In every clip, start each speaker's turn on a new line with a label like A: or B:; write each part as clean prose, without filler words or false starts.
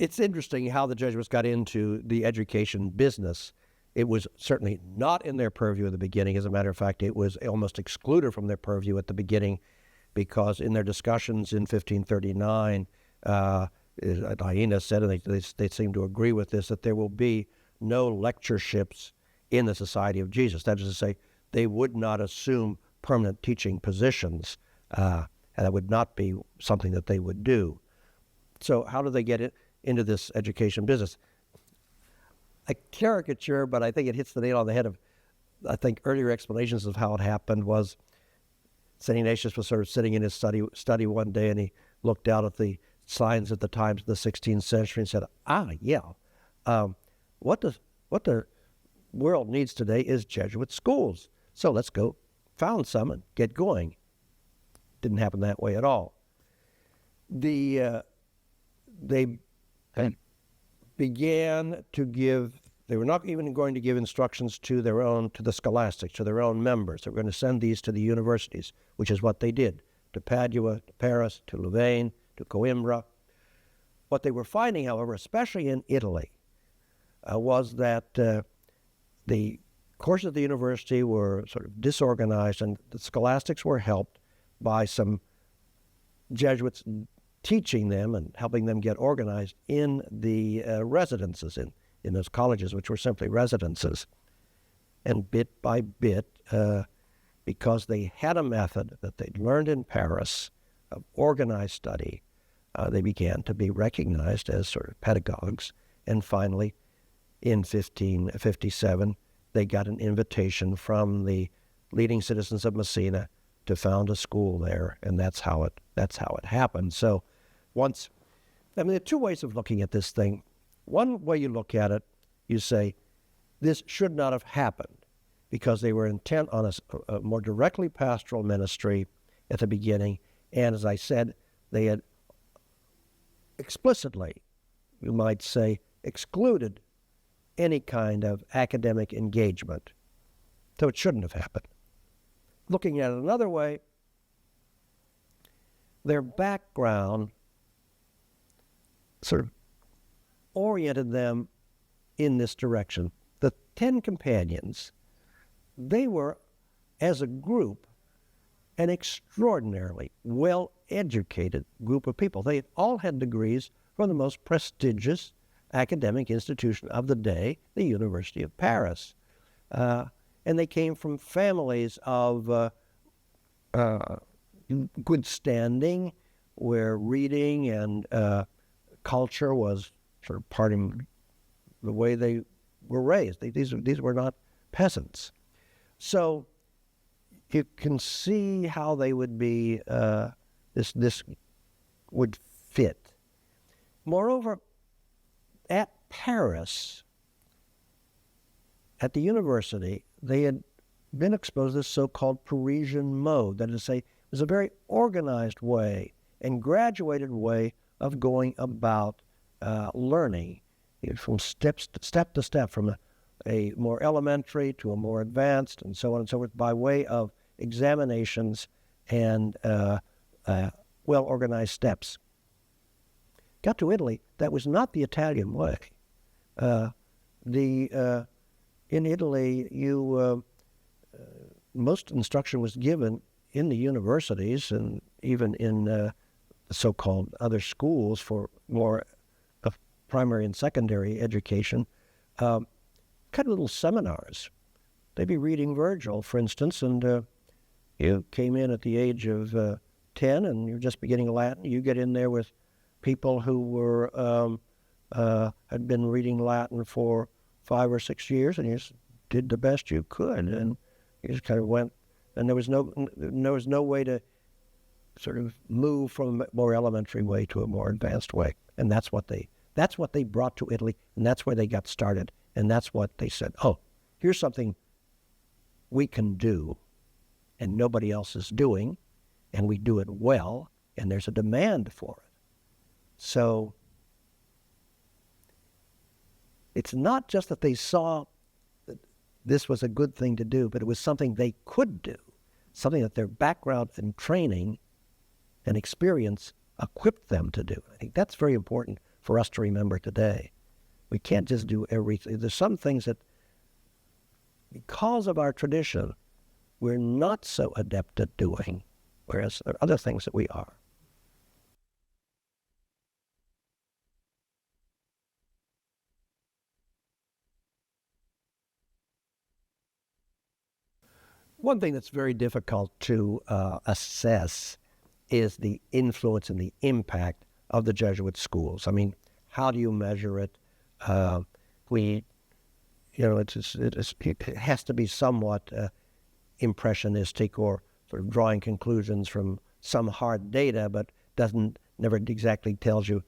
A: It's interesting how the Jesuits got into the education business. It was certainly not in their purview at the beginning. As a matter of fact, it was almost excluded from their purview at the beginning, because in their discussions in 1539, Diana said, and they seem to agree with this, that there will be no lectureships in the Society of Jesus. That is to say, they would not assume permanent teaching positions, and that would not be something that they would do. So how do they get into this education business? A caricature, but I think it hits the nail on the head of, I think, earlier explanations of how it happened was St. Ignatius was sort of sitting in his study one day, and he looked out at the signs at the times of the 16th century and said, what the world needs today is Jesuit schools. So let's go found some and get going. Didn't happen that way at all. They began to give, they were not even going to give instructions to the Scholastics, to their own members. They were going to send these to the universities, which is what they did, to Padua, to Paris, to Louvain, to Coimbra. What they were finding, however, especially in Italy, was that the courses at the university were sort of disorganized, and the Scholastics were helped by some Jesuits teaching them and helping them get organized in the residences, in those colleges, which were simply residences. And bit by bit, because they had a method that they'd learned in Paris of organized study, they began to be recognized as sort of pedagogues. And finally, in 1557, they got an invitation from the leading citizens of Messina to found a school there, and that's how it happened. So there are two ways of looking at this thing. One way you look at it, you say, this should not have happened, because they were intent on a more directly pastoral ministry at the beginning, and as I said, they had explicitly, you might say, excluded any kind of academic engagement. So it shouldn't have happened. Looking at it another way, their background sort of oriented them in this direction. The 10 companions, they were, as a group, an extraordinarily well-educated group of people. They all had degrees from the most prestigious academic institution of the day, the University of Paris. And they came from families of good standing, where reading and culture was sort of part of the way they were raised. These were not peasants. So you can see how they would be, this would fit. Moreover, at Paris, at the university, they had been exposed to this so-called Parisian mode. That is to say, it was a very organized way and graduated way of going about learning, from step to step, from a more elementary to a more advanced, and so on and so forth, by way of examinations and well-organized steps. Got to Italy, that was not the Italian way. In Italy, most instruction was given in the universities and even in the so-called other schools for more of primary and secondary education, kind of little seminars. They'd be reading Virgil, for instance, and you came in at the age of 10 and you're just beginning Latin. You get in there with people who were had been reading Latin for 5 or 6 years, and you just did the best you could, and you just kind of went. And there was no way to sort of move from a more elementary way to a more advanced way, and that's what they brought to Italy, and that's where they got started, and that's what they said. Oh, here's something we can do, and nobody else is doing, and we do it well, and there's a demand for it. So it's not just that they saw that this was a good thing to do, but it was something they could do, something that their background and training and experience equipped them to do. I think that's very important for us to remember today. We can't just do everything. There's some things that, because of our tradition, we're not so adept at doing, whereas there are other things that we are. One thing that's very difficult to assess is the influence and the impact of the Jesuit schools. I mean, how do you measure it? It has to be somewhat impressionistic, or sort of drawing conclusions from some hard data, but never exactly tells you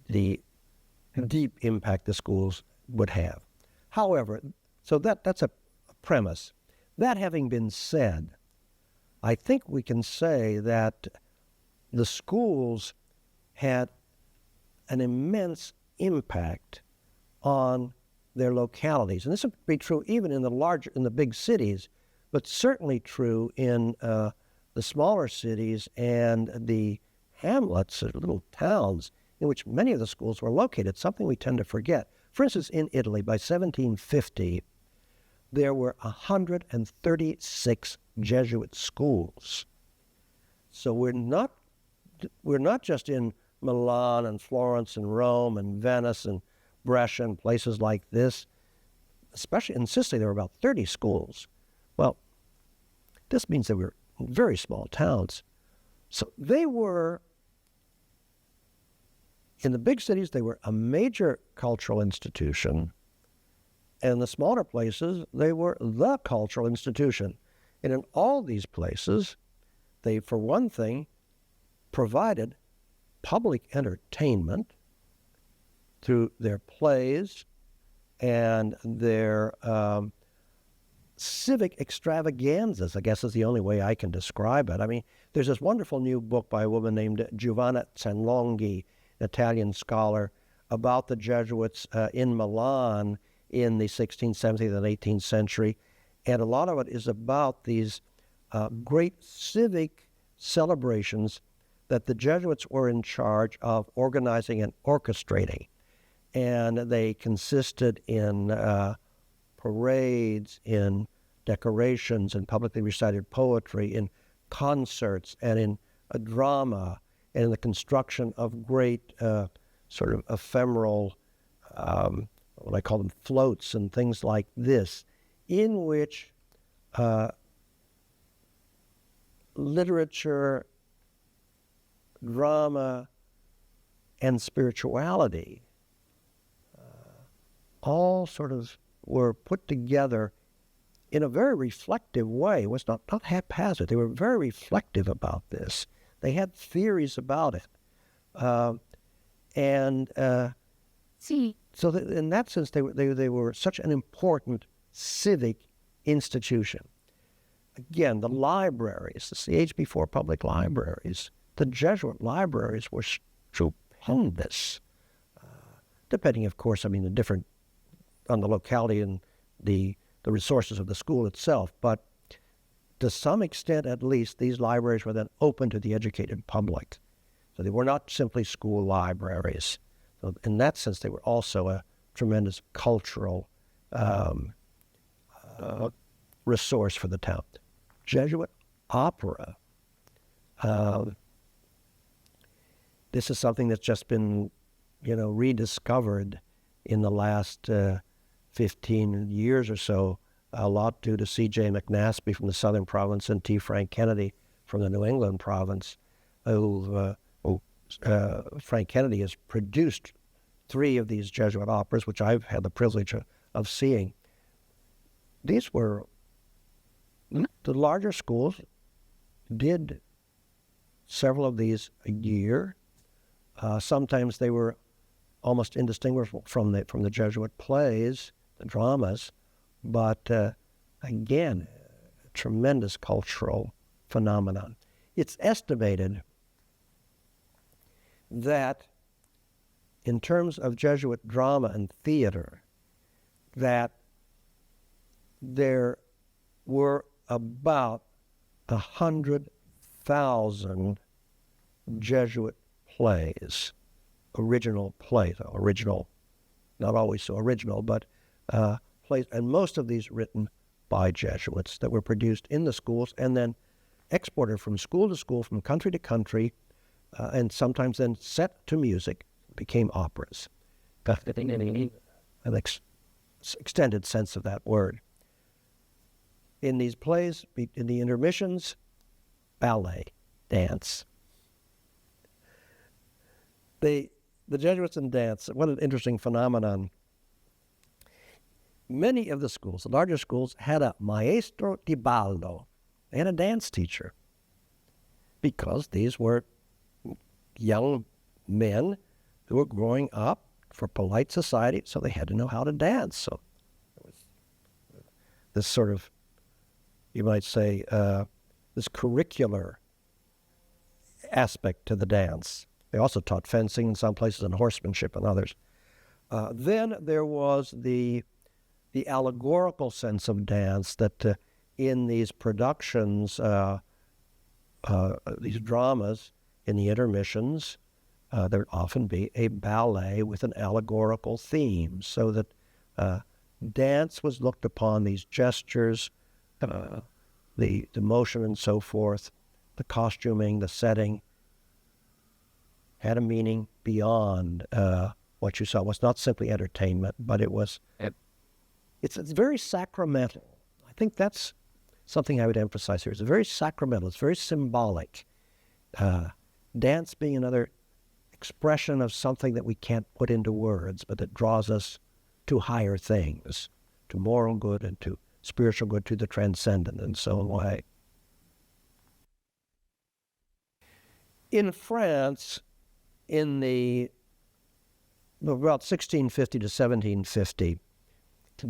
A: the deep impact the schools would have. However, so that's a premise. That having been said, I think we can say that the schools had an immense impact on their localities. And this would be true even in the big cities, but certainly true in the smaller cities and the hamlets, or little towns, in which many of the schools were located, something we tend to forget. For instance, in Italy, by 1750, there were 136 Jesuit schools. So we're not just in Milan and Florence and Rome and Venice and Brescia and places like this. Especially in Sicily, there were about 30 schools. Well, this means they were very small towns. So they were, in the big cities, they were a major cultural institution. And in the smaller places, they were the cultural institution. And in all these places, they, for one thing, provided public entertainment through their plays and their civic extravaganzas, I guess is the only way I can describe it. I mean, there's this wonderful new book by a woman named Giovanna Zanlonghi, an Italian scholar, about the Jesuits in Milan in the 16th, 17th, and 18th century. And a lot of it is about these great civic celebrations that the Jesuits were in charge of organizing and orchestrating. And they consisted in parades, in decorations, in publicly recited poetry, in concerts, and in a drama, and in the construction of great sort of ephemeral, what I call them, floats and things like this, in which literature, drama, and spirituality all sort of were put together in a very reflective way. It was not haphazard. They were very reflective about this. They had theories about it. So that in that sense, they were such an important civic institution. Again, the libraries, this is the age before public libraries. The Jesuit libraries were stupendous, depending, of course, on the locality and the resources of the school itself. But to some extent, at least, these libraries were then open to the educated public. So they were not simply school libraries. So in that sense, they were also a tremendous cultural resource for the town. Jesuit opera. This is something that's just been, rediscovered in the last 15 years or so, a lot due to C.J. McNaspy from the Southern Province and T. Frank Kennedy from the New England Province. Frank Kennedy has produced 3 of these Jesuit operas, which I've had the privilege of seeing. These were, the larger schools did several of these a year. Sometimes they were almost indistinguishable from the Jesuit plays, the dramas, but again, a tremendous cultural phenomenon. It's estimated that in terms of Jesuit drama and theater, that there were about 100,000 Jesuit plays original plays. Original, not always so original, but plays, and most of these written by Jesuits that were produced in the schools and then exported from school to school, from country to country, and sometimes then set to music, became operas. An extended sense of that word. In these plays, in the intermissions, ballet, dance. The Jesuits and dance, what an interesting phenomenon. Many of the schools, the larger schools, had a maestro di ballo. They had a dance teacher, because these were young men who were growing up for polite society, so they had to know how to dance. So there was this sort of, you might say, this curricular aspect to the dance. They also taught fencing in some places and horsemanship in others. Then there was the allegorical sense of dance that in these productions, these dramas, in the intermissions, there would often be a ballet with an allegorical theme, so that dance was looked upon, these gestures, the motion and so forth, the costuming, the setting, had a meaning beyond what you saw. It was not simply entertainment, but it was, it's very sacramental. I think that's something I would emphasize here. It's very sacramental. It's very symbolic. Dance being another expression of something that we can't put into words, but that draws us to higher things, to moral good and to spiritual good, to the transcendent, and so on. In France, in the about 1650 to 1750,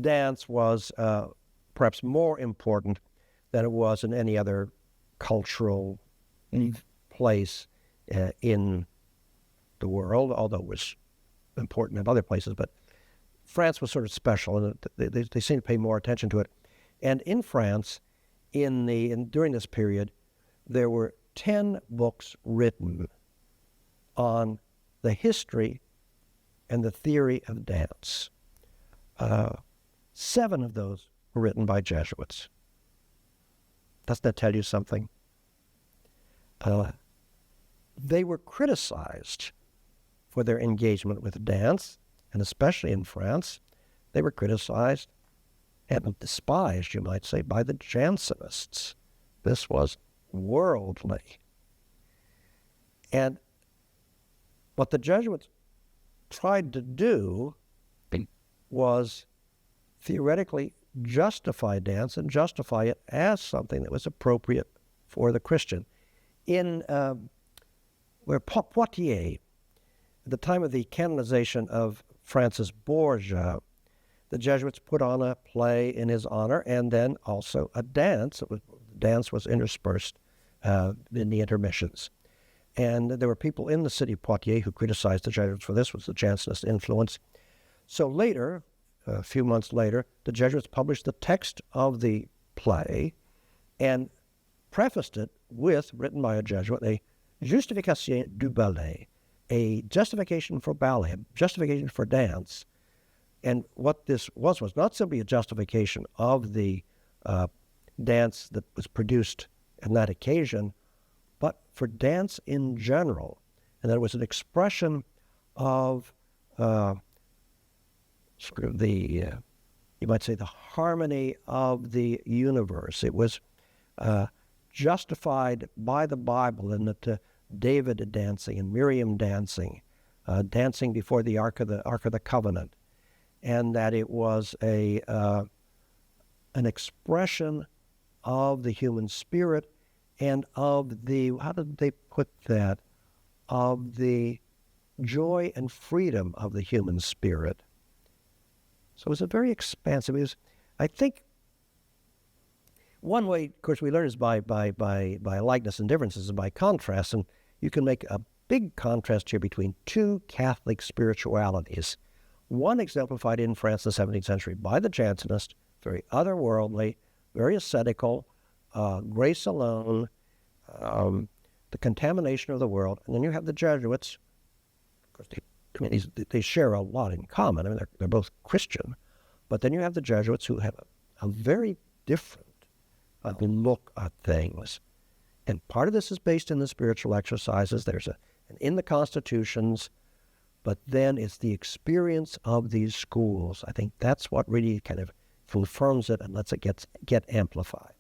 A: dance was perhaps more important than it was in any other cultural place in the world, although it was important in other places. But France was sort of special, and they seemed to pay more attention to it. And in France, during this period, there were 10 books written on the history and the theory of dance. 7 of those were written by Jesuits. Doesn't that tell you something? They were criticized for their engagement with dance, and especially in France, they were criticized and despised, you might say, by the Jansenists. This was worldly. And what the Jesuits tried to do was theoretically justify dance and justify it as something that was appropriate for the Christian. In Poitiers, at the time of the canonization of Francis Borgia, the Jesuits put on a play in his honor and then also a dance. The dance was interspersed in the intermissions. And there were people in the city of Poitiers who criticized the Jesuits for this, was the Jansenist influence. So later, a few months later, the Jesuits published the text of the play and prefaced it with, written by a Jesuit, a justification du ballet, a justification for ballet, a justification for dance. And what this was not simply a justification of the dance that was produced on that occasion, but for dance in general. And that it was an expression of sort of the, you might say, the harmony of the universe. It was justified by the Bible in that David dancing and Miriam dancing, dancing before the Ark of the Covenant, and that it was an expression of the human spirit and of the, how did they put that, of the joy and freedom of the human spirit. So it was a very expansive, it was, I think, one way, of course, we learn is by likeness and differences and by contrast, and you can make a big contrast here between two Catholic spiritualities. One exemplified in France in the 17th century by the Jansenists, very otherworldly, very ascetical, grace alone, the contamination of the world. And then you have the Jesuits, of course, I mean, they share a lot in common. I mean, they're both Christian. But then you have the Jesuits who have a very different look at things. And part of this is based in the spiritual exercises. There's in the constitutions, but then it's the experience of these schools. I think that's what really kind of confirms it and lets it get amplified.